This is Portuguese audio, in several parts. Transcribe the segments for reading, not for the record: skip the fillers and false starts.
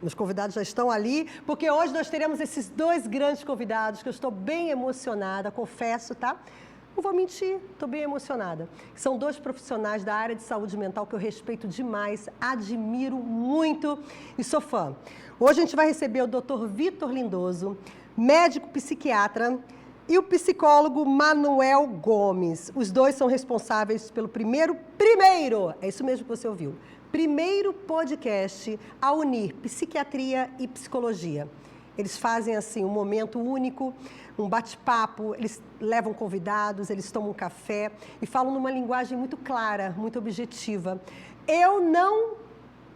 Os convidados já estão ali, porque hoje nós teremos esses dois grandes convidados que eu estou bem emocionada, confesso, tá? Não vou mentir, estou bem emocionada. São dois profissionais da área de saúde mental que eu respeito demais, admiro muito e sou fã. Hoje a gente vai receber o Dr. Vitor Lindoso, médico psiquiatra, e o psicólogo Manuel Gomes. Os dois são responsáveis pelo primeiro, é isso mesmo que você ouviu, primeiro podcast a unir psiquiatria e psicologia. Eles fazem assim um momento único, um bate-papo, eles levam convidados, eles tomam um café e falam numa linguagem muito clara, muito objetiva. Eu não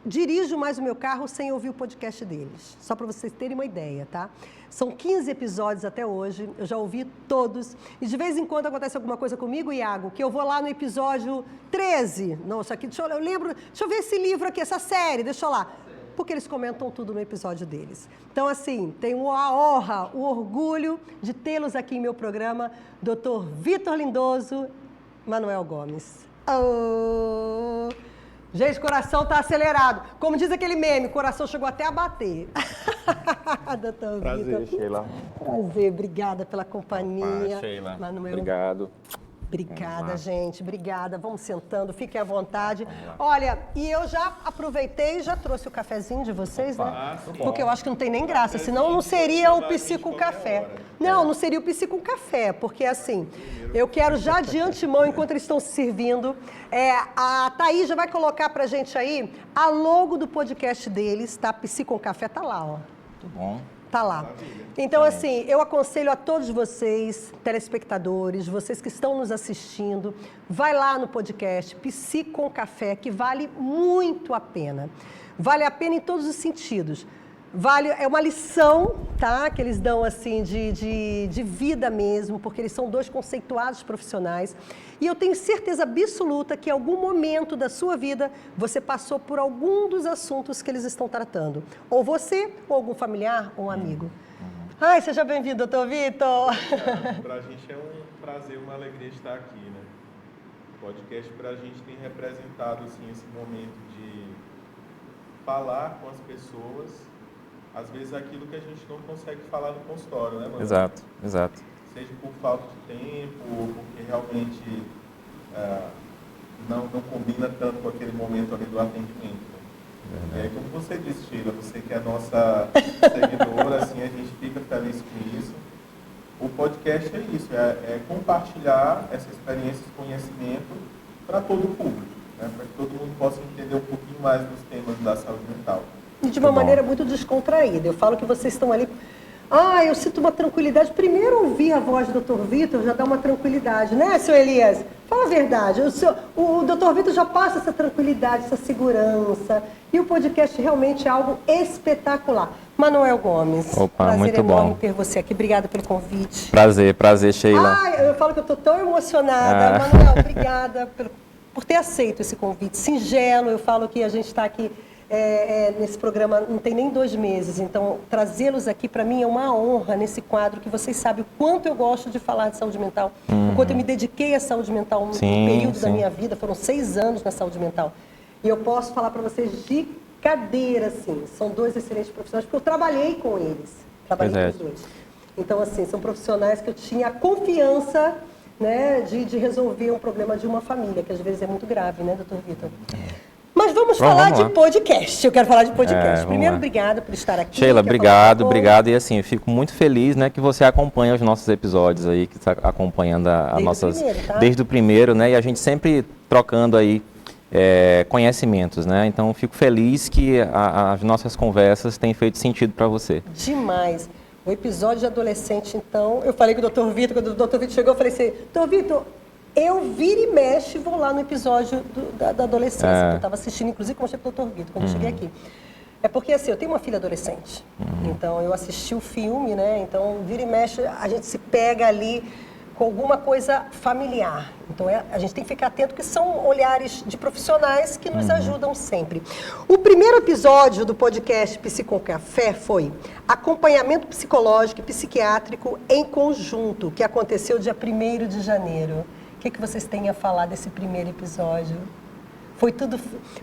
dirijo mais o meu carro sem ouvir o podcast deles, só para vocês terem uma ideia, tá? São 15 episódios até hoje, eu já ouvi todos, e de vez em quando acontece alguma coisa comigo, Iago, que eu vou lá no episódio 13, nossa, aqui, deixa eu ver esse livro aqui, essa série, deixa eu lá, porque eles comentam tudo no episódio deles. Então, assim, tenho a honra, o orgulho de tê-los aqui em meu programa, Dr. Vitor Lindoso, Manuel Gomes. Oh! Gente, o coração está acelerado. Como diz aquele meme, o coração chegou até a bater. Doutor Prazer, Vitor. Sheila. Prazer, obrigada pela companhia. Opa, Sheila. Manuel. Obrigado. Obrigada, gente. Obrigada. Vamos sentando, fiquem à vontade. Olha, e eu já aproveitei e já trouxe o cafezinho de vocês, né? Porque eu acho que não tem nem graça, senão não seria o Psico Café. Não seria o Psico Café, porque assim, eu quero já de antemão, enquanto eles estão se servindo, a Thaís já vai colocar pra gente aí a logo do podcast deles, tá? Psico Café tá lá, ó. Muito bom. Tá lá. Então, assim, eu aconselho a todos vocês, telespectadores, vocês que estão nos assistindo, vai lá no podcast Psi com Café, que vale muito a pena. Vale a pena em todos os sentidos. É uma lição, tá? Que eles dão, assim, de vida mesmo, porque eles são dois conceituados profissionais. E eu tenho certeza absoluta que em algum momento da sua vida você passou por algum dos assuntos que eles estão tratando. Ou você, ou algum familiar, ou um amigo. Ai, seja bem-vindo, doutor Vitor. Para a gente é um prazer, uma alegria estar aqui, né? O podcast para a gente tem representado, assim, esse momento de falar com as pessoas, às vezes aquilo que a gente não consegue falar no consultório, né, mano? Exato. Seja por falta de tempo, ou porque realmente não combina tanto com aquele momento ali do atendimento. Né? Como você disse, Sheila, você que é a nossa seguidora, assim, a gente fica feliz com isso. O podcast é isso, é compartilhar essa experiência, esse conhecimento para todo o público, né? Para que todo mundo possa entender um pouquinho mais dos temas da saúde mental. E de uma maneira muito descontraída. Eu falo que vocês estão ali... eu sinto uma tranquilidade. Primeiro ouvir a voz do Dr. Vitor já dá uma tranquilidade, né, seu Elias? Fala a verdade. O Dr. Vitor já passa essa tranquilidade, essa segurança. E o podcast realmente é algo espetacular. Manuel Gomes. Opa, prazer muito enorme bom ter você aqui. Obrigada pelo convite. Prazer, Sheila. Eu falo que eu estou tão emocionada. Manuel, obrigada por ter aceito esse convite singelo. Eu falo que a gente está aqui... nesse programa não tem nem 2 meses, então trazê-los aqui para mim é uma honra nesse quadro que vocês sabem o quanto eu gosto de falar de saúde mental, o quanto eu me dediquei à saúde mental no período da minha vida, foram 6 anos na saúde mental. E eu posso falar para vocês de cadeira, assim, são 2 excelentes profissionais, porque eu trabalhei com eles, trabalhei com os dois. Então, assim, são profissionais que eu tinha a confiança, né, de resolver um problema de uma família, que às vezes é muito grave, né, doutor Vitor? Mas vamos falar de podcast. Eu quero falar de podcast. Primeiro, obrigada por estar aqui. Sheila, obrigado. E assim, eu fico muito feliz, né, que você acompanha os nossos episódios aí, que está acompanhando desde o primeiro, né? E a gente sempre trocando aí conhecimentos, né? Então, fico feliz que as nossas conversas têm feito sentido para você. Demais. O episódio de adolescente, então, eu falei com o Dr. Vitor, quando o Dr. Vitor chegou, eu falei assim, Dr. Vitor, eu vira e mexe e vou lá no episódio da adolescência, que eu estava assistindo, inclusive, como eu achei para o Dr. Vitor, quando eu cheguei aqui. É porque, assim, eu tenho uma filha adolescente, então eu assisti o filme, né? Então, vira e mexe, a gente se pega ali com alguma coisa familiar. Então, a gente tem que ficar atento, que são olhares de profissionais que nos ajudam sempre. O primeiro episódio do podcast Psico Café foi acompanhamento psicológico e psiquiátrico em conjunto, que aconteceu dia 1º de janeiro. O que vocês têm a falar desse primeiro episódio? Foi tudo...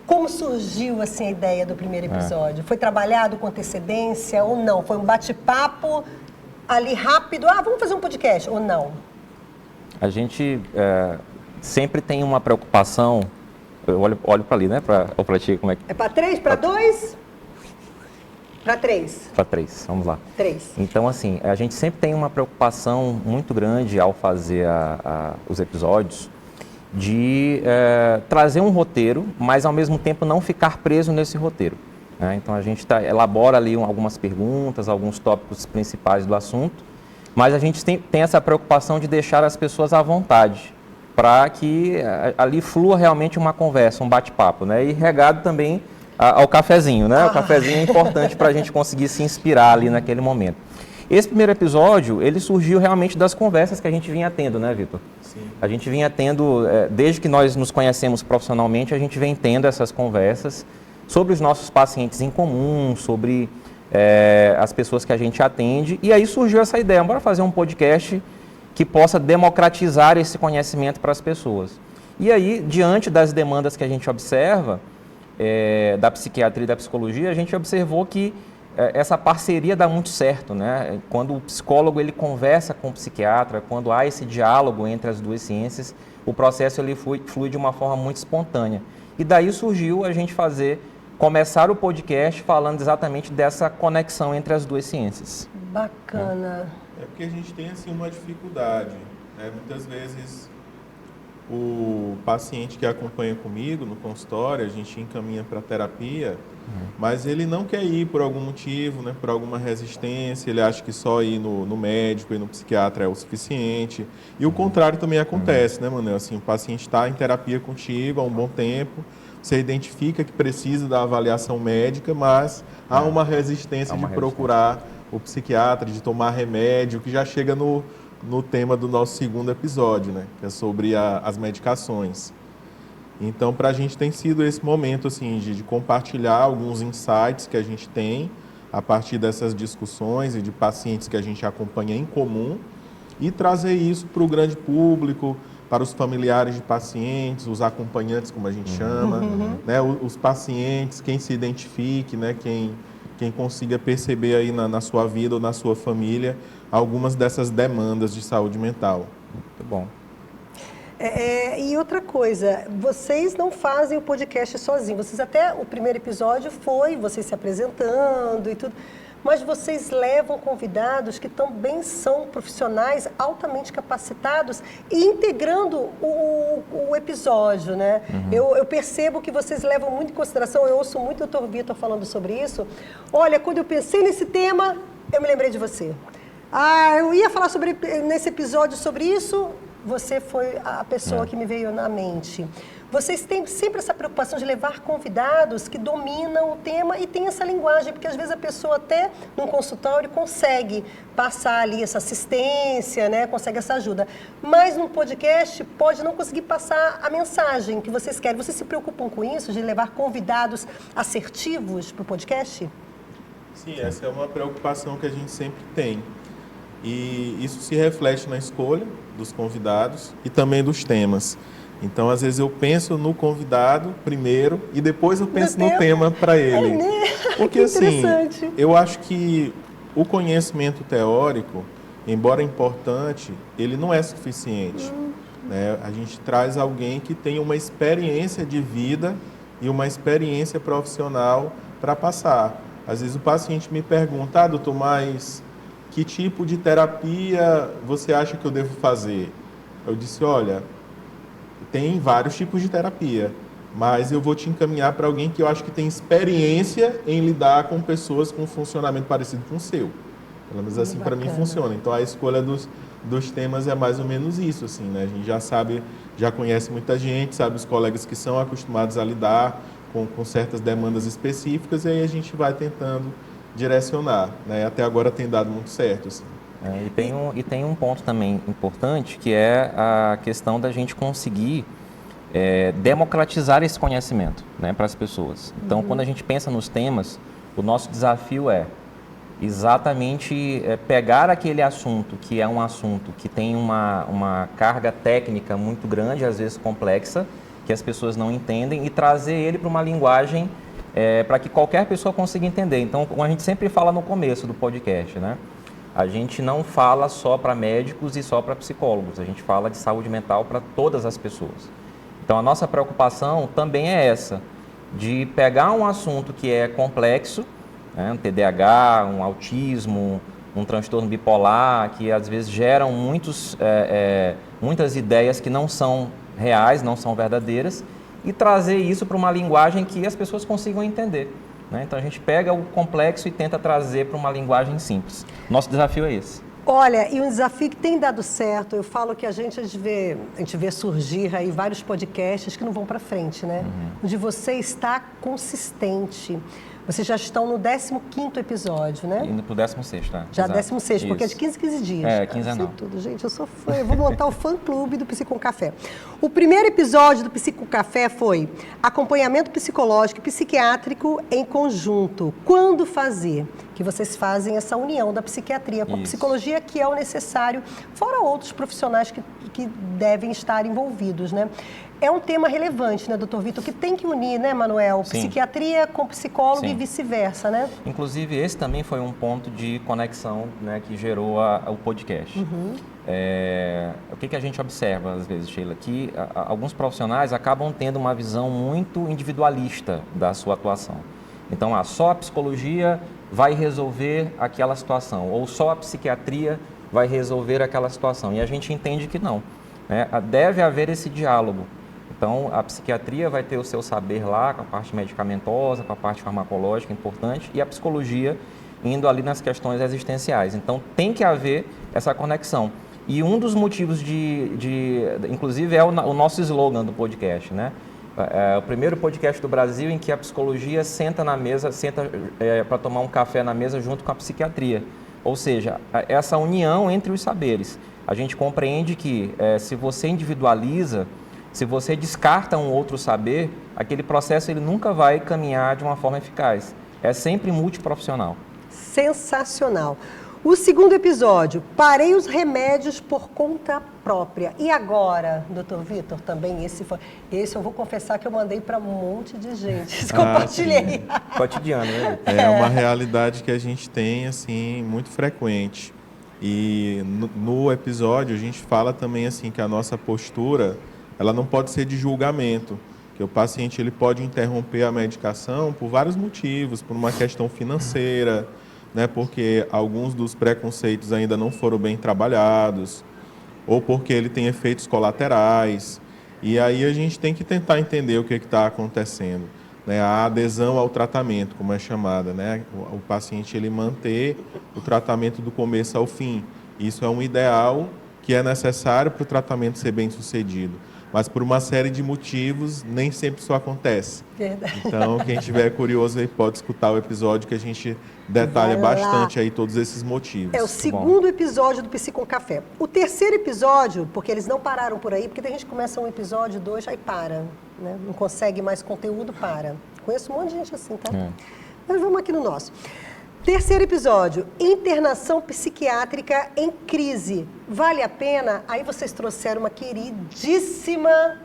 Como surgiu, assim, a ideia do primeiro episódio? Foi trabalhado com antecedência ou não? Foi um bate-papo ali rápido? Vamos fazer um podcast ou não? A gente sempre tem uma preocupação... Eu olho para ali, né? Para ti, como é que... É para 3, para 2? Para 3. Para 3, vamos lá. 3. Então, assim, a gente sempre tem uma preocupação muito grande ao fazer os episódios de trazer um roteiro, mas ao mesmo tempo não ficar preso nesse roteiro. Né? Então, a gente elabora ali algumas perguntas, alguns tópicos principais do assunto, mas a gente tem essa preocupação de deixar as pessoas à vontade, para que ali flua realmente uma conversa, um bate-papo, né? E regado também ao cafezinho, né? O cafezinho é importante para a gente conseguir se inspirar ali naquele momento. Esse primeiro episódio, ele surgiu realmente das conversas que a gente vinha tendo, né, Vitor? Sim. A gente vinha tendo, desde que nós nos conhecemos profissionalmente, a gente vem tendo essas conversas sobre os nossos pacientes em comum, sobre as pessoas que a gente atende, e aí surgiu essa ideia, bora fazer um podcast que possa democratizar esse conhecimento para as pessoas. E aí, diante das demandas que a gente observa, da psiquiatria e da psicologia, a gente observou que essa parceria dá muito certo, né? Quando o psicólogo ele conversa com o psiquiatra, quando há esse diálogo entre as duas ciências, o processo ele flui de uma forma muito espontânea. E daí surgiu a gente começar o podcast falando exatamente dessa conexão entre as duas ciências. Bacana. É porque a gente tem assim uma dificuldade, né? Muitas vezes o paciente que acompanha comigo no consultório, a gente encaminha para terapia, mas ele não quer ir por algum motivo, né? Por alguma resistência, ele acha que só ir no médico e no psiquiatra é o suficiente. E o contrário também acontece, né, Manuel? Assim, o paciente está em terapia contigo há um bom tempo, você identifica que precisa da avaliação médica, mas há uma resistência de procurar o psiquiatra, de tomar remédio, que já chega no tema do nosso segundo episódio, né? Que é sobre as medicações. Então, para a gente tem sido esse momento assim, de compartilhar alguns insights que a gente tem a partir dessas discussões e de pacientes que a gente acompanha em comum e trazer isso para o grande público, para os familiares de pacientes, os acompanhantes, como a gente chama, né? Os pacientes, quem se identifique, né? Quem consiga perceber aí na sua vida ou na sua família algumas dessas demandas de saúde mental. Muito bom. E outra coisa, vocês não fazem o podcast sozinhos. Até o primeiro episódio foi vocês se apresentando e tudo, mas vocês levam convidados que também são profissionais altamente capacitados e integrando o episódio, né? Eu percebo que vocês levam muito em consideração, eu ouço muito o Dr. Vitor falando sobre isso. Olha, quando eu pensei nesse tema, eu me lembrei de você. Eu ia falar nesse episódio sobre isso, você foi a pessoa que me veio na mente. Vocês têm sempre essa preocupação de levar convidados que dominam o tema e têm essa linguagem, porque às vezes a pessoa até num consultório consegue passar ali essa assistência, né? Consegue essa ajuda. Mas num podcast pode não conseguir passar a mensagem que vocês querem. Vocês se preocupam com isso, de levar convidados assertivos para o podcast? Sim, essa é uma preocupação que a gente sempre tem. E isso se reflete na escolha dos convidados e também dos temas. Então, às vezes eu penso no convidado primeiro e depois eu penso no tema para ele. Porque assim, eu acho que o conhecimento teórico, embora importante, ele não é suficiente. Né? A gente traz alguém que tem uma experiência de vida e uma experiência profissional para passar. Às vezes o paciente me pergunta, doutor, mas que tipo de terapia você acha que eu devo fazer? Eu disse, olha, tem vários tipos de terapia, mas eu vou te encaminhar para alguém que eu acho que tem experiência em lidar com pessoas com um funcionamento parecido com o seu. Pelo menos assim para mim funciona. Então a escolha dos temas é mais ou menos isso, assim, né? A gente já sabe, já conhece muita gente, sabe os colegas que são acostumados a lidar com certas demandas específicas, e aí a gente vai tentando direcionar, né? Até agora tem dado muito certo, assim. E tem um ponto também importante, que é a questão da gente conseguir democratizar esse conhecimento, né, para as pessoas. Então, quando a gente pensa nos temas, o nosso desafio é exatamente pegar aquele assunto, que é um assunto que tem uma carga técnica muito grande, às vezes complexa, que as pessoas não entendem e trazer ele para uma linguagem para que qualquer pessoa consiga entender. Então, como a gente sempre fala no começo do podcast, né? A gente não fala só para médicos e só para psicólogos, a gente fala de saúde mental para todas as pessoas. Então, a nossa preocupação também é essa, de pegar um assunto que é complexo, né? Um TDAH, um autismo, um transtorno bipolar, que às vezes geram muitas ideias que não são reais, não são verdadeiras, e trazer isso para uma linguagem que as pessoas consigam entender, né? Então a gente pega o complexo e tenta trazer para uma linguagem simples. Nosso desafio é esse. Olha, e um desafio que tem dado certo, eu falo que a gente vê surgir aí vários podcasts que não vão para frente, né? Onde você está consistente. Vocês já estão no 15º episódio, né? Indo para o 16º, tá? Já Exato. 16º, porque é de 15 em 15 dias. É, quinzenal. Tudo, gente, eu sou fã. Eu vou montar o fã-clube do Psi com Café. O primeiro episódio do Psi com Café foi acompanhamento psicológico e psiquiátrico em conjunto. Quando fazer? Que vocês fazem essa união da psiquiatria com a psicologia, que é o necessário, fora outros profissionais que devem estar envolvidos, né? É um tema relevante, né, doutor Vitor, que tem que unir, né, Manuel? Sim. Psiquiatria com psicólogo Sim. e vice-versa, né? Inclusive, esse também foi um ponto de conexão, né, que gerou o podcast. O que a gente observa, às vezes, Sheila, que alguns profissionais acabam tendo uma visão muito individualista da sua atuação. Então, só a psicologia vai resolver aquela situação, ou só a psiquiatria vai resolver aquela situação. E a gente entende que não, né? Deve haver esse diálogo. Então, a psiquiatria vai ter o seu saber lá, com a parte medicamentosa, com a parte farmacológica importante, e a psicologia indo ali nas questões existenciais. Então, tem que haver essa conexão. E um dos motivos inclusive, é o nosso slogan do podcast, né? É o primeiro podcast do Brasil em que a psicologia senta para tomar um café na mesa junto com a psiquiatria. Ou seja, essa união entre os saberes. A gente compreende que se você individualiza, se você descarta um outro saber, aquele processo ele nunca vai caminhar de uma forma eficaz. É sempre multiprofissional. Sensacional. O segundo episódio, parei os remédios por conta própria. E agora, doutor Vitor, também esse eu vou confessar que eu mandei para um monte de gente. Compartilhei. Cotidiano, né? É uma realidade que a gente tem, assim, muito frequente. E no episódio a gente fala também, assim, que a nossa postura, ela não pode ser de julgamento. Que o paciente ele pode interromper a medicação por vários motivos, por uma questão financeira, né, porque alguns dos preconceitos ainda não foram bem trabalhados, ou porque ele tem efeitos colaterais. E aí a gente tem que tentar entender o que está acontecendo, né? A adesão ao tratamento, como é chamada, né? O paciente ele manter o tratamento do começo ao fim. Isso é um ideal que é necessário para o tratamento ser bem sucedido. Mas por uma série de motivos, nem sempre isso acontece. Verdade. Então, quem estiver curioso aí pode escutar o episódio que a gente detalha bastante aí todos esses motivos. É o segundo episódio do Psi com Café. O terceiro episódio, porque eles não pararam por aí, porque tem gente que começa um episódio, 2, aí para, né? Não consegue mais conteúdo, para. Conheço um monte de gente assim, tá? Mas vamos aqui no nosso. Terceiro episódio, internação psiquiátrica em crise. Vale a pena? Aí vocês trouxeram uma queridíssima,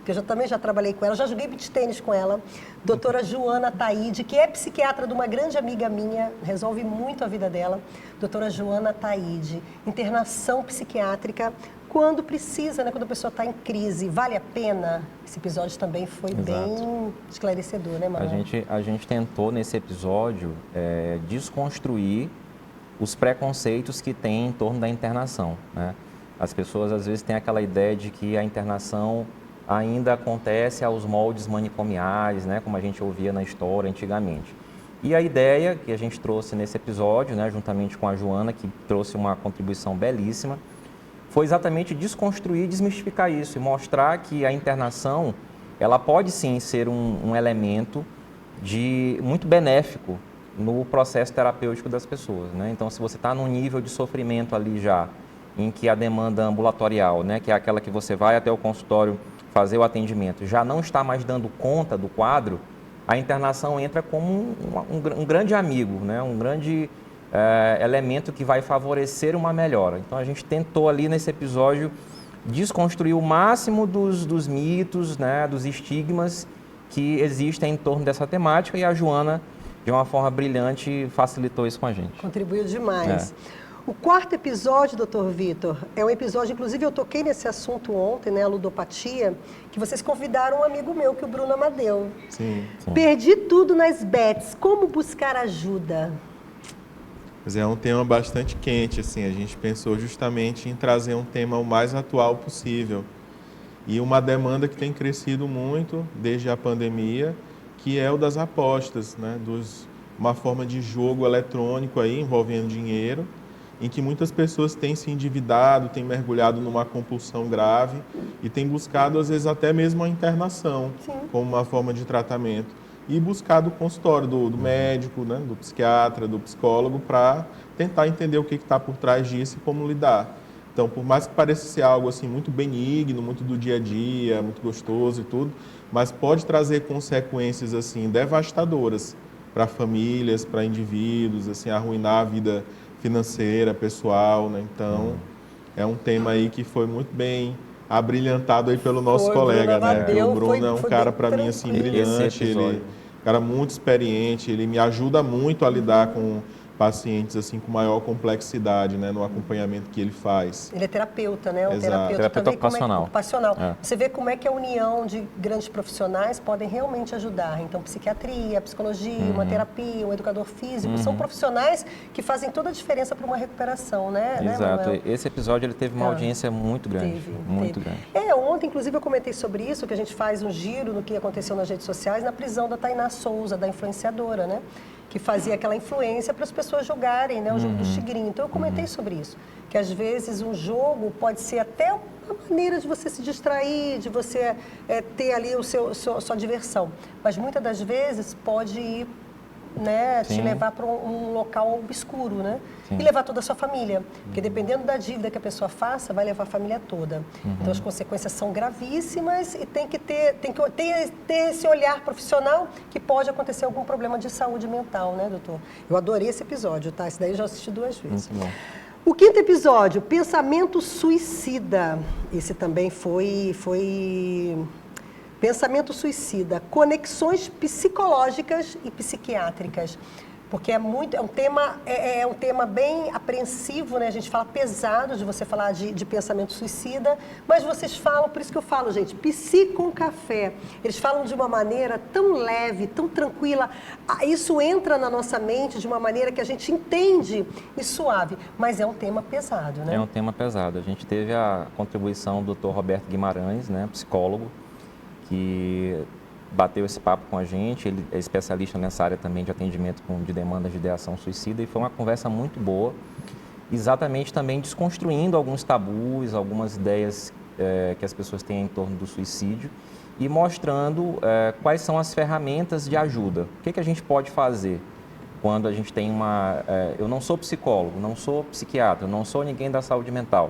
que eu também já trabalhei com ela, já joguei beach tênis com ela, doutora Joana Taide, que é psiquiatra de uma grande amiga minha, resolve muito a vida dela. Doutora Joana Taide, internação psiquiátrica quando precisa, né? Quando a pessoa está em crise. Vale a pena? Esse episódio também foi bem esclarecedor, né, Manuel? A gente tentou, nesse episódio, desconstruir os preconceitos que tem em torno da internação, né? As pessoas, às vezes, têm aquela ideia de que a internação ainda acontece aos moldes manicomiais, né? Como a gente ouvia na história antigamente. E a ideia que a gente trouxe nesse episódio, né, juntamente com a Joana, que trouxe uma contribuição belíssima, foi exatamente desconstruir e desmistificar isso e mostrar que a internação, ela pode sim ser um elemento muito benéfico no processo terapêutico das pessoas, né? Então, se você está num nível de sofrimento ali já, em que a demanda ambulatorial, né, que é aquela que você vai até o consultório fazer o atendimento, já não está mais dando conta do quadro, a internação entra como um grande amigo, né? Um grande elemento que vai favorecer uma melhora. Então, a gente tentou ali nesse episódio desconstruir o máximo dos mitos, né, dos estigmas que existem em torno dessa temática, e a Joana, de uma forma brilhante, facilitou isso com a gente. Contribuiu demais. O quarto episódio, doutor Vitor, é um episódio, inclusive eu toquei nesse assunto ontem, né, a ludopatia, que vocês convidaram um amigo meu, que é o Bruno Amadeu. Sim. Perdi tudo nas bets, como buscar ajuda? Mas é um tema bastante quente, assim, a gente pensou justamente em trazer um tema o mais atual possível. E uma demanda que tem crescido muito desde a pandemia, que é o das apostas, né? Uma forma de jogo eletrônico aí, envolvendo dinheiro, em que muitas pessoas têm se endividado, têm mergulhado numa compulsão grave e têm buscado, às vezes, até mesmo a internação como uma forma de tratamento. E buscado o consultório do médico, né? Do psiquiatra, do psicólogo, para tentar entender o que está por trás disso e como lidar. Então, por mais que pareça ser algo assim muito benigno, muito do dia a dia, muito gostoso e tudo, mas pode trazer consequências assim devastadoras para famílias, para indivíduos, assim, arruinar a vida financeira, pessoal, né? Então, é um tema aí que foi muito bem abrilhantado aí pelo nosso colega, né? O Bruno é um cara para mim assim brilhante, ele é um cara muito experiente, ele me ajuda muito a lidar com pacientes assim com maior complexidade, né, no acompanhamento que ele faz. Ele é terapeuta, né? Terapeuta também ocupacional. Você vê como é que a união de grandes profissionais podem realmente ajudar. Então, psiquiatria, psicologia, uma terapia, um educador físico, são profissionais que fazem toda a diferença para uma recuperação, né? Exato. Né, esse episódio ele teve uma audiência muito grande. Muito grande. Ontem, inclusive, eu comentei sobre isso, que a gente faz um giro no que aconteceu nas redes sociais, na prisão da Tainá Souza, da influenciadora, né? Que fazia aquela influência para as pessoas jogarem, né, o jogo do tigrinho. Então, eu comentei sobre isso, que às vezes um jogo pode ser até uma maneira de você se distrair, de você ter ali sua diversão. Mas muitas das vezes pode ir, né, te levar para um local obscuro, né? Sim. E levar toda a sua família. Porque dependendo da dívida que a pessoa faça, vai levar a família toda. Então as consequências são gravíssimas e tem que ter esse olhar profissional que pode acontecer algum problema de saúde mental, né, doutor? Eu adorei esse episódio, tá? Esse daí eu já assisti 2 vezes. Muito bom. O quinto episódio, pensamento suicida. Esse também foi pensamento suicida, conexões psicológicas e psiquiátricas, porque é um tema bem apreensivo, né? A gente fala pesado de você falar de pensamento suicida, mas vocês falam, por isso que eu falo, gente, Psi com Café. Eles falam de uma maneira tão leve, tão tranquila. Isso entra na nossa mente de uma maneira que a gente entende e suave, mas é um tema pesado, né? É um tema pesado. A gente teve a contribuição do Dr. Roberto Guimarães, né, psicólogo, que bateu esse papo com a gente. Ele é especialista nessa área também de atendimento de demandas de ideação suicida, e foi uma conversa muito boa, exatamente também desconstruindo alguns tabus, algumas ideias que as pessoas têm em torno do suicídio e mostrando quais são as ferramentas de ajuda. O que a gente pode fazer quando a gente tem eu não sou psicólogo, não sou psiquiatra, não sou ninguém da saúde mental.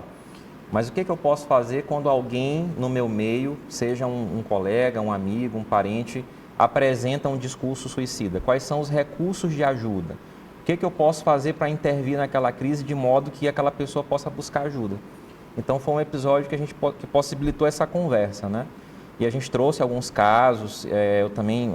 Mas o que eu posso fazer quando alguém no meu meio, seja um colega, um amigo, um parente, apresenta um discurso suicida? Quais são os recursos de ajuda? O que eu posso fazer para intervir naquela crise de modo que aquela pessoa possa buscar ajuda? Então foi um episódio que possibilitou essa conversa, né? E a gente trouxe alguns casos,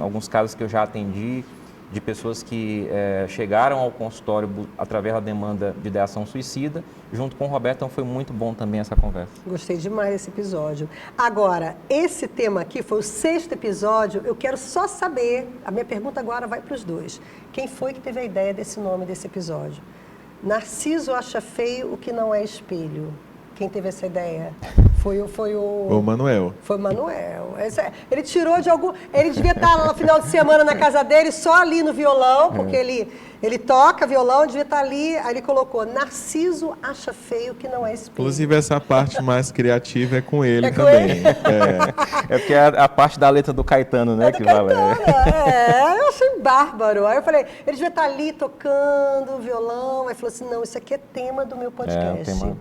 alguns casos que eu já atendi, de pessoas que chegaram ao consultório através da demanda de ideação suicida, junto com o Roberto. Então foi muito bom também essa conversa. Gostei demais desse episódio. Agora, esse tema aqui foi o 6º episódio. Eu quero só saber, a minha pergunta agora vai para os dois. Quem foi que teve a ideia desse nome desse episódio? Narciso acha feio o que não é espelho. Quem teve essa ideia? Foi o Manuel. Foi o Manuel. Ele tirou de algum... Ele devia estar no final de semana na casa dele, só ali no violão, porque ele toca violão, devia estar ali. Aí ele colocou, Narciso acha feio que não é espelho. Inclusive, essa parte mais criativa é com ele com também. Ele? É porque é a parte da letra do Caetano, né? Do Caetano, eu achei bárbaro. Aí eu falei, ele devia estar ali tocando violão. Aí falou assim, não, isso aqui é tema do meu podcast.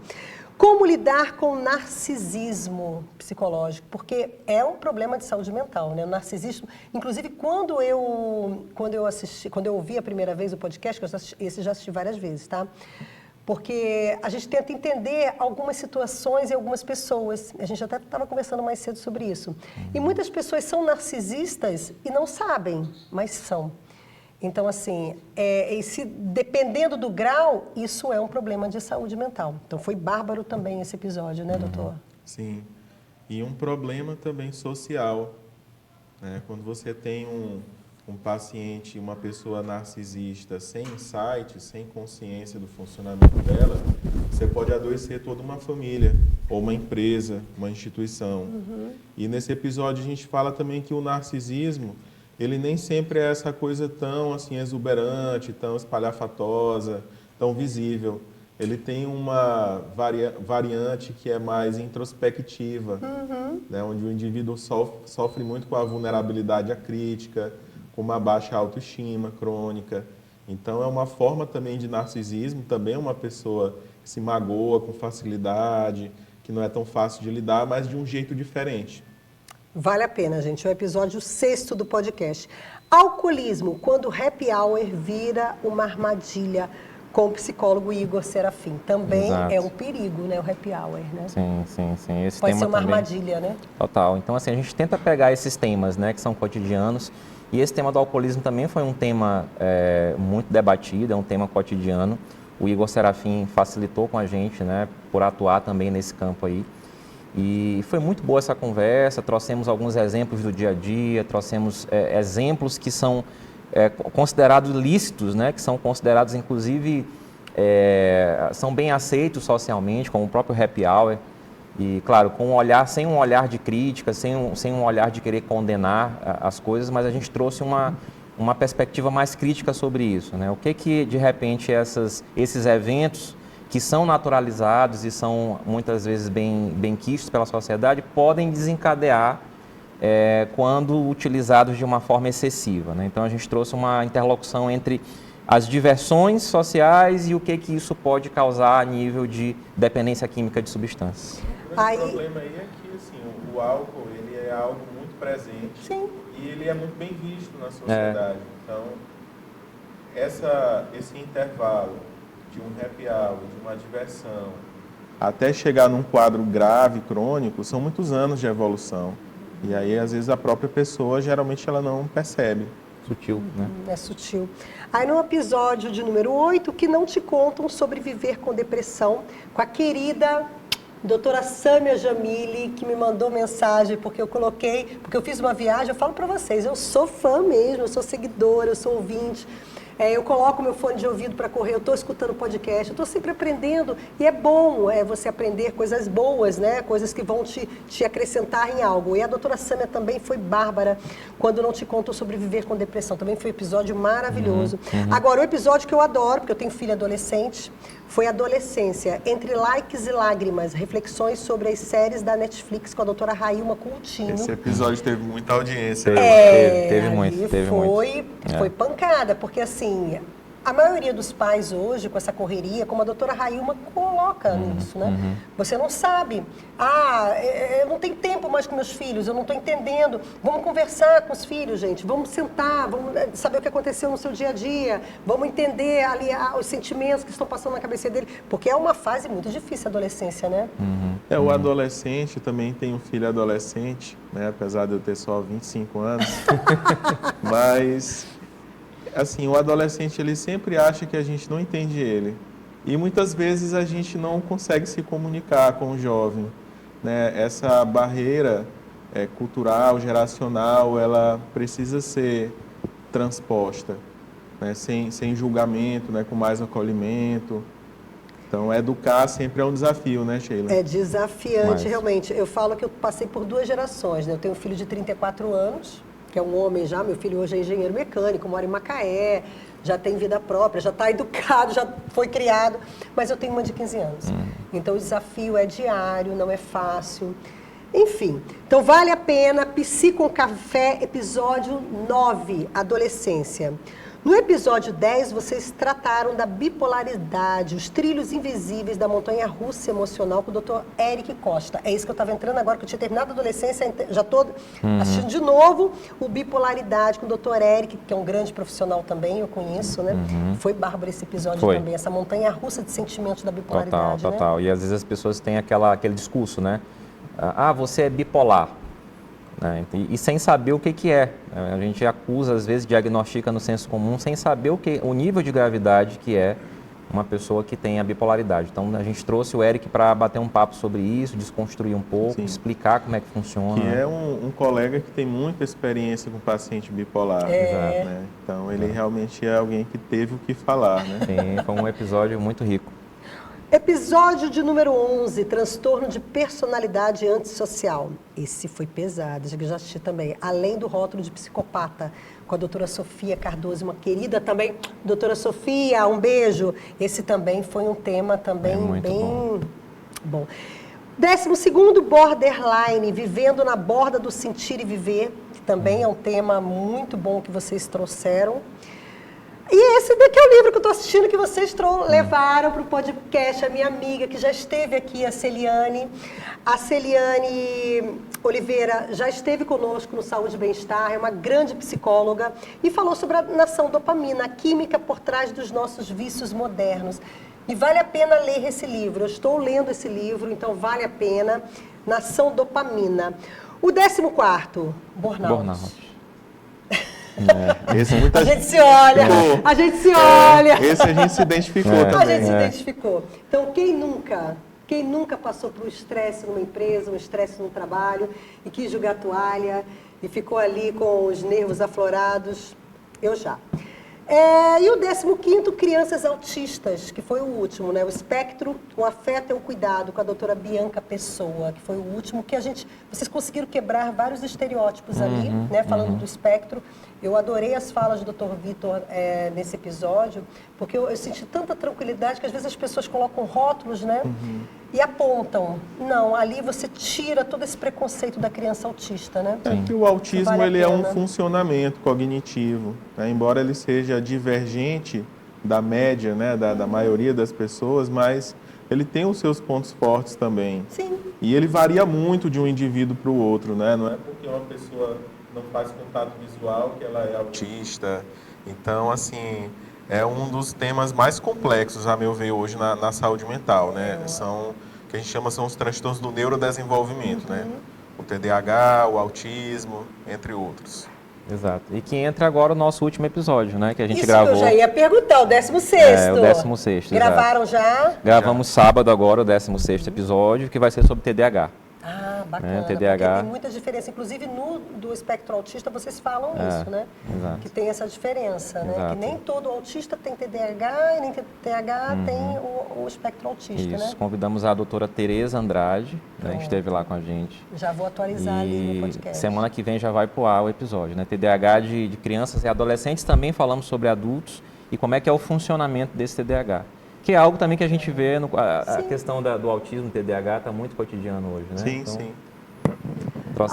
Como lidar com o narcisismo psicológico? Porque é um problema de saúde mental, né? O narcisismo, inclusive quando eu ouvi a primeira vez o podcast, que esse já assisti várias vezes, tá? Porque a gente tenta entender algumas situações e algumas pessoas. A gente até estava conversando mais cedo sobre isso. E muitas pessoas são narcisistas e não sabem, mas são. Então, assim, dependendo do grau, isso é um problema de saúde mental. Então, foi bárbaro também esse episódio, né, doutor? Sim. E um problema também social, né? Quando você tem um paciente, uma pessoa narcisista sem insight, sem consciência do funcionamento dela, você pode adoecer toda uma família, ou uma empresa, uma instituição. E nesse episódio a gente fala também que o narcisismo, ele nem sempre é essa coisa tão assim exuberante, tão espalhafatosa, tão visível. Ele tem uma variante que é mais introspectiva, né, onde o indivíduo sofre muito com a vulnerabilidade à crítica, com uma baixa autoestima crônica. Então, é uma forma também de narcisismo, também é uma pessoa que se magoa com facilidade, que não é tão fácil de lidar, mas de um jeito diferente. Vale a pena, gente. É o episódio 6º do podcast. Alcoolismo, quando o happy hour vira uma armadilha, com o psicólogo Igor Serafim. Também é um perigo, né, o happy hour, né? Sim. Esse pode tema ser uma também, armadilha, né? Total. Então, assim, a gente tenta pegar esses temas, né, que são cotidianos, e esse tema do alcoolismo também foi um tema muito debatido, é um tema cotidiano. O Igor Serafim facilitou com a gente, né, por atuar também nesse campo aí. E foi muito boa essa conversa, trouxemos alguns exemplos do dia a dia, trouxemos exemplos que são considerados lícitos, né, que são considerados, inclusive, são bem aceitos socialmente, como o próprio happy hour. E, claro, com um olhar, sem um olhar de crítica, sem um olhar de querer condenar as coisas, mas a gente trouxe uma perspectiva mais crítica sobre isso, né? O que de repente, esses eventos que são naturalizados e são muitas vezes bem quistos pela sociedade, podem desencadear quando utilizados de uma forma excessiva, né? Então, a gente trouxe uma interlocução entre as diversões sociais e o que isso pode causar a nível de dependência química de substâncias. O grande problema aí é que assim, o álcool ele é algo muito presente. Sim. E ele é muito bem visto na sociedade. Então, esse intervalo de um happy hour, de uma diversão, até chegar num quadro grave, crônico, são muitos anos de evolução. E aí, às vezes, a própria pessoa, geralmente, ela não percebe. Sutil, né? É sutil. Aí no episódio de número 8, que não te contam sobre viver com depressão, com a querida doutora Sâmia Jamile, que me mandou mensagem, porque eu fiz uma viagem, eu falo para vocês, eu sou fã mesmo, eu sou seguidora, eu sou ouvinte. Eu coloco meu fone de ouvido para correr, eu estou escutando podcast, eu estou sempre aprendendo. E é bom você aprender coisas boas, né? Coisas que vão te acrescentar em algo. E a doutora Sâmia também foi bárbara quando não te conto sobre viver com depressão. Também foi um episódio maravilhoso. Agora, o episódio que eu adoro, porque eu tenho filha adolescente, foi Adolescência, Entre Likes e Lágrimas, reflexões sobre as séries da Netflix com a doutora Railma Coutinho. Esse episódio teve muita audiência. Teve muito. Foi pancada, porque assim, a maioria dos pais hoje, com essa correria, como a doutora Railma coloca nisso, né? Você não sabe. Eu não tenho tempo mais com meus filhos, eu não estou entendendo. Vamos conversar com os filhos, gente. Vamos sentar, vamos saber o que aconteceu no seu dia a dia. Vamos entender ali os sentimentos que estão passando na cabeça dele. Porque é uma fase muito difícil a adolescência, né? O adolescente, também tem um filho adolescente, né? Apesar de eu ter só 25 anos. Mas... assim, o adolescente, ele sempre acha que a gente não entende ele. E muitas vezes a gente não consegue se comunicar com o jovem, né? Essa barreira cultural, geracional, ela precisa ser transposta, né? Sem julgamento, né? Com mais acolhimento. Então, educar sempre é um desafio, né, Sheila? É desafiante, realmente. Eu falo que eu passei por 2 gerações, né? Eu tenho um filho de 34 anos, que é um homem já, meu filho hoje é engenheiro mecânico, mora em Macaé, já tem vida própria, já está educado, já foi criado, mas eu tenho uma de 15 anos. Então o desafio é diário, não é fácil. Enfim, então vale a pena, Psi com Café, episódio 9, Adolescência. No episódio 10, vocês trataram da bipolaridade, os trilhos invisíveis da montanha-russa emocional com o Dr. Eric Costa. É isso que eu estava entrando agora, que eu tinha terminado a adolescência, já estou assistindo de novo o Bipolaridade com o Dr. Eric, que é um grande profissional também, eu conheço, né? Foi bárbaro esse episódio também, essa montanha-russa de sentimentos da bipolaridade, Total. E às vezes as pessoas têm aquele discurso, né? Ah, você é bipolar. Né? E sem saber o que é. A gente acusa, às vezes, diagnostica no senso comum, sem saber o nível de gravidade que é uma pessoa que tem a bipolaridade. Então, a gente trouxe o Eric para bater um papo sobre isso, desconstruir um pouco, explicar como é que funciona. Que é um colega que tem muita experiência com paciente bipolar. Né? Então, ele realmente é alguém que teve o que falar. Né? Sim, foi um episódio muito rico. Episódio de número 11, transtorno de personalidade antissocial. Esse foi pesado, eu já assisti também. Além do rótulo de psicopata, com a doutora Sofia Cardoso, uma querida também. Doutora Sofia, um beijo. Esse também foi um tema também bem bom. 12º, borderline, vivendo na borda do sentir e viver, que também é um tema muito bom que vocês trouxeram. E esse daqui é o livro que eu estou assistindo, que vocês levaram para o podcast, a minha amiga, que já esteve aqui, a Celiane. A Celiane Oliveira já esteve conosco no Saúde e Bem-Estar, é uma grande psicóloga, e falou sobre a nação dopamina, a química por trás dos nossos vícios modernos. E vale a pena ler esse livro, eu estou lendo esse livro, então vale a pena. Nação dopamina. O 14º, burnout. Esse a gente se olha, a gente se olha. Esse a gente se identificou também. A gente se identificou. Então, quem nunca passou por um estresse numa empresa, um estresse no trabalho, e quis jogar toalha, e ficou ali com os nervos aflorados? Eu já. E o 15º, crianças autistas, que foi o último, né? O espectro, o afeto e o cuidado, com a doutora Bianca Pessoa, que foi o último, que vocês conseguiram quebrar vários estereótipos ali, né? Falando do espectro. Eu adorei as falas do Dr. Vitor nesse episódio, porque eu senti tanta tranquilidade que às vezes as pessoas colocam rótulos, né? E apontam. Não, ali você tira todo esse preconceito da criança autista, né? Que o autismo ele é um funcionamento cognitivo, né? Embora ele seja divergente da média, né? Da maioria das pessoas, mas ele tem os seus pontos fortes também. Sim. E ele varia muito de um indivíduo para o outro, né? Não é porque uma pessoa não faz contato visual que ela é autista. Então, assim, é um dos temas mais complexos, a meu ver, hoje na saúde mental, né? O que a gente chama são os transtornos do neurodesenvolvimento, né? O TDAH, o autismo, entre outros. Exato. E que entra agora o nosso último episódio, né? Que a gente Isso gravou. Eu já ia perguntar, o 16º. O 16º. Gravaram já? Gravamos sábado agora o 16º episódio, que vai ser sobre TDAH. Ah, bacana, TDAH. porque tem muita diferença. Inclusive, do espectro autista, vocês falam isso, né? Exato. Que tem essa diferença, né? Exato. Que nem todo autista tem TDAH e nem TDAH tem o espectro autista, Isso. né? Convidamos a doutora Tereza Andrade, né, que esteve lá com a gente. Já vou atualizar ali no podcast. Semana que vem já vai pro ar o episódio, né? TDAH de crianças e adolescentes, também falamos sobre adultos e como é que é o funcionamento desse TDAH. Que é algo também que a gente vê, a questão do autismo, TDAH, está muito cotidiano hoje, né? Sim, então, sim.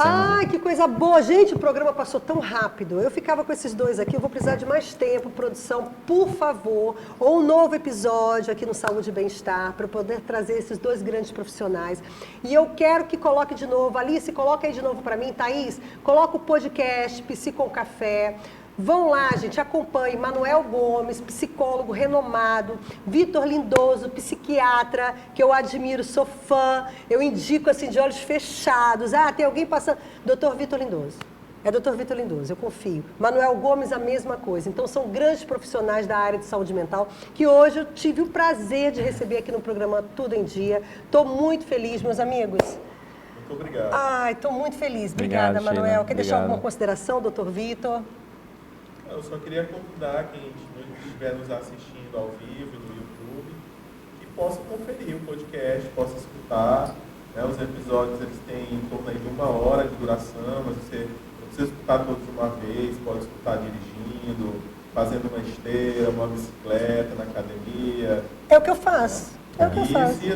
Ai, que coisa boa. Gente, o programa passou tão rápido. Eu ficava com esses dois aqui, eu vou precisar de mais tempo. Produção, por favor, ou um novo episódio aqui no Saúde e Bem-Estar, para eu poder trazer esses dois grandes profissionais. E eu quero que coloque de novo, Alice, coloca aí de novo para mim, Thaís, coloca o podcast Psi com Café. Vão lá, gente, acompanhe Manuel Gomes, psicólogo renomado, Vitor Lindoso, psiquiatra, que eu admiro, sou fã, eu indico assim de olhos fechados. Ah, tem alguém passando... Dr. Vitor Lindoso. É Dr. Vitor Lindoso, eu confio. Manuel Gomes, a mesma coisa. Então, são grandes profissionais da área de saúde mental que hoje eu tive o prazer de receber aqui no programa Tudo em Dia. Estou muito feliz, meus amigos. Muito obrigado. Ai, estou muito feliz. Obrigada, Obrigado, Manuel. Sheila. Quer deixar Obrigado. alguma consideração, Dr. Vitor? Eu só queria convidar quem estiver nos assistindo ao vivo no YouTube que possa conferir o podcast, possa escutar. Né? Os episódios eles têm em torno aí de 1 hora de duração, mas você não precisa escutar todos de uma vez, pode escutar dirigindo, fazendo uma esteira, uma bicicleta, na academia. É o que eu faço. É o que eu faço. E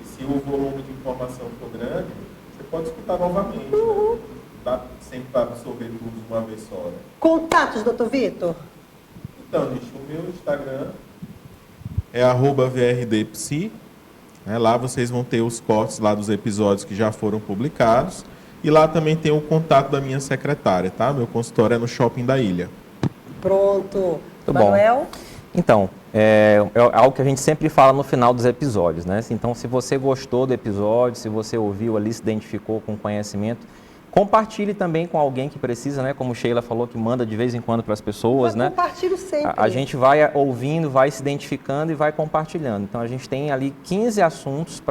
se o volume de informação for grande, você pode escutar novamente. Né? Dá sempre para absorver tudo de uma vez só. Né? Contatos, doutor Vitor? Então, gente, o meu Instagram é @vrdpsi. Lá vocês vão ter os cortes lá dos episódios que já foram publicados. E lá também tem o contato da minha secretária, tá? Meu consultório é no Shopping da Ilha. Pronto. Muito Manuel? bom. Então, é algo que a gente sempre fala no final dos episódios, né? Então, se você gostou do episódio, se você ouviu ali, se identificou com o conhecimento, compartilhe também com alguém que precisa, né? Como Sheila falou, que manda de vez em quando para as pessoas, né? Compartilho sempre. A gente vai ouvindo, vai se identificando e vai compartilhando. Então, a gente tem ali 15 assuntos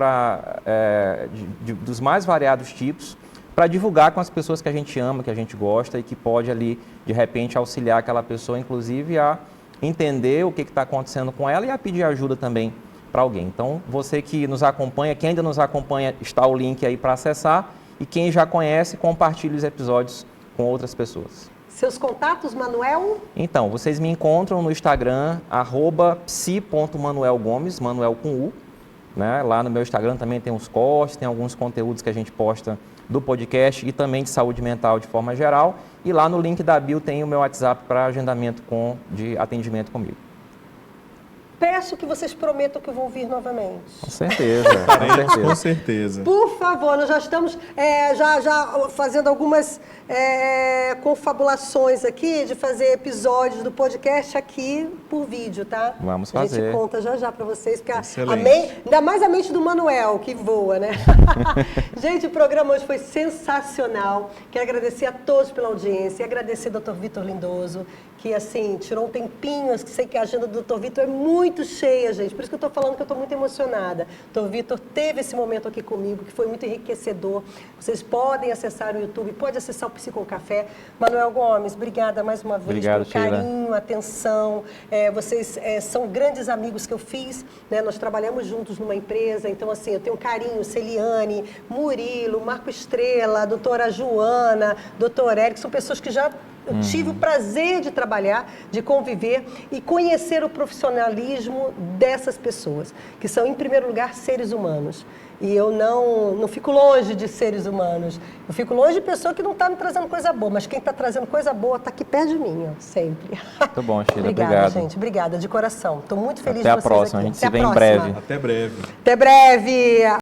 dos mais variados tipos, para divulgar com as pessoas que a gente ama, que a gente gosta e que pode ali, de repente, auxiliar aquela pessoa, inclusive, a entender o que está acontecendo com ela e a pedir ajuda também para alguém. Então, você que nos acompanha, quem ainda nos acompanha, está o link aí para acessar, e quem já conhece, compartilhe os episódios com outras pessoas. Seus contatos, Manuel? Então, vocês me encontram no Instagram, @psi.manuelgomes, Manuel com U. Né? Lá no meu Instagram também tem uns cortes, tem alguns conteúdos que a gente posta do podcast e também de saúde mental de forma geral. E lá no link da bio tem o meu WhatsApp para agendamento de atendimento comigo. Peço que vocês prometam que vão vir novamente. Com certeza, com certeza. Com certeza. Por favor, nós já estamos já fazendo algumas confabulações aqui de fazer episódios do podcast aqui por vídeo, tá? Vamos A fazer. gente conta já para vocês, porque Excelente. ainda mais a mente do Manuel, que voa, né? Gente, o programa hoje foi sensacional. Quero agradecer a todos pela audiência e agradecer ao Dr. Vitor Lindoso, que, assim, tirou um tempinho. Eu sei que a agenda do Dr. Vitor é muito cheia, gente. Por isso que eu estou falando que eu estou muito emocionada. O Dr. Vitor teve esse momento aqui comigo, que foi muito enriquecedor. Vocês podem acessar o YouTube, pode acessar o Psi com Café. Manuel Gomes, obrigada mais uma vez Obrigado, pelo Sheila. carinho, atenção. Vocês são grandes amigos que eu fiz, né? Nós trabalhamos juntos numa empresa, então, assim, eu tenho carinho. Celiane, Murilo, Marco Estrela, a doutora Joana, doutor Érico, são pessoas que já... Eu tive o prazer de trabalhar, de conviver e conhecer o profissionalismo dessas pessoas, que são, em primeiro lugar, seres humanos. E eu não fico longe de seres humanos. Eu fico longe de pessoa que não está me trazendo coisa boa, mas quem está trazendo coisa boa está aqui perto de mim, ó, sempre. Muito bom, Sheila. Obrigada, Obrigado. gente. Obrigada, de coração. Estou muito feliz Até de a vocês próxima. aqui. A gente se Até vê em próxima. breve. Até breve. Até breve.